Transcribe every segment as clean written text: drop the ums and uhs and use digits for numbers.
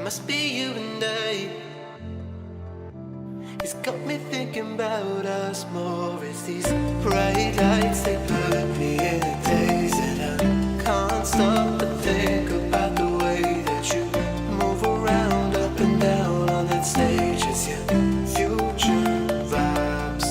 must be you and I. It's got me thinking about us more. It's these bright lights, they put me in a daze, and I can't stop but think about the way that you move around up and down on that stage. It's your future vibes.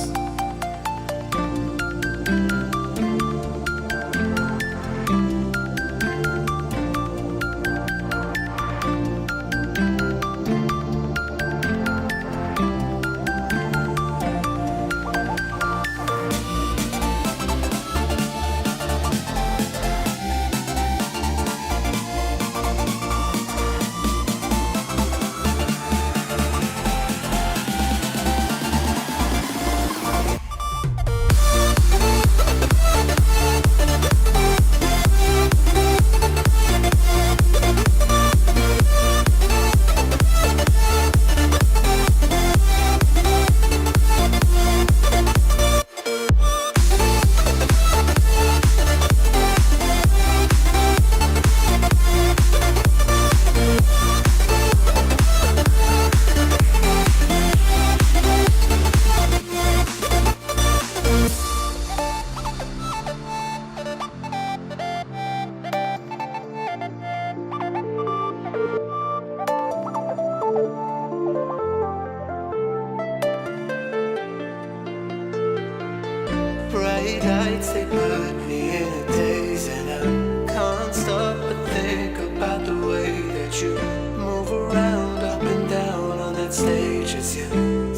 Bright lights, they put me in a daze, and I can't stop but think about the way that you move around up and down on that stage. It's your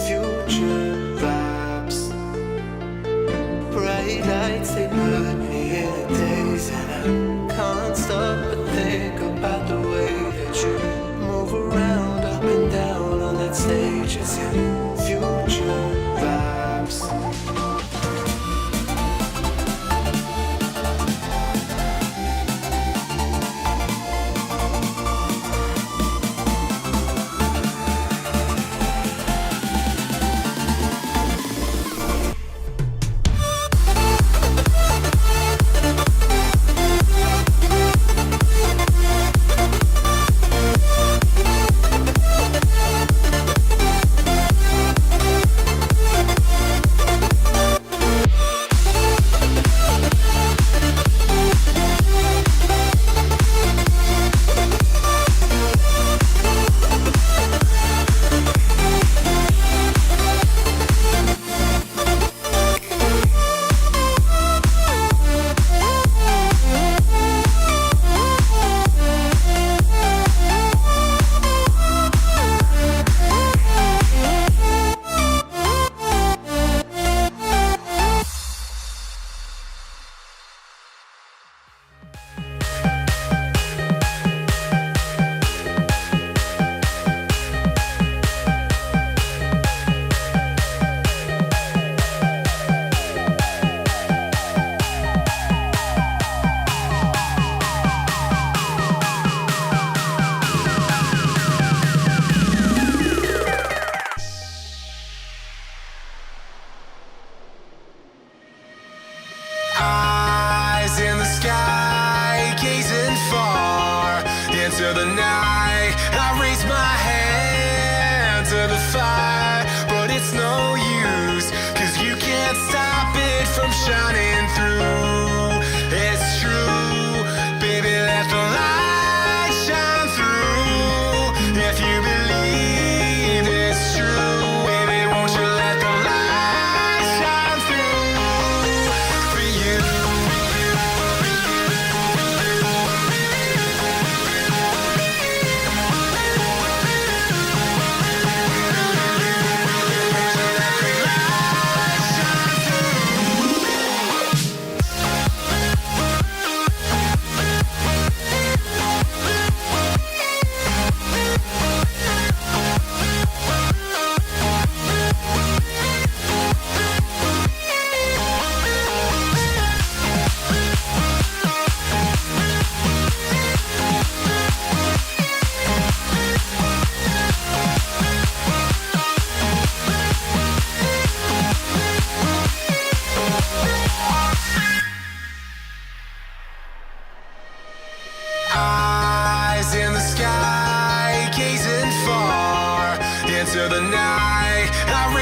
future vibes. Bright lights, they put me in a daze, and I can't stop but think about the way that you move around up and down on that stage. It's your future vibes. Eyes in the sky, gazing far into the night. I raise my hand to the fire, but it's no use, 'cause you can't stop it from shining through. It's true, baby, let the light shine through. If you believe it's true, baby, won't you let the light shine through for you? Light shine through.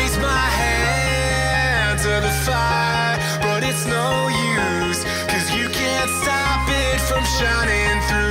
raise my hand to the fire, but it's no use, 'cause you can't stop it from shining through.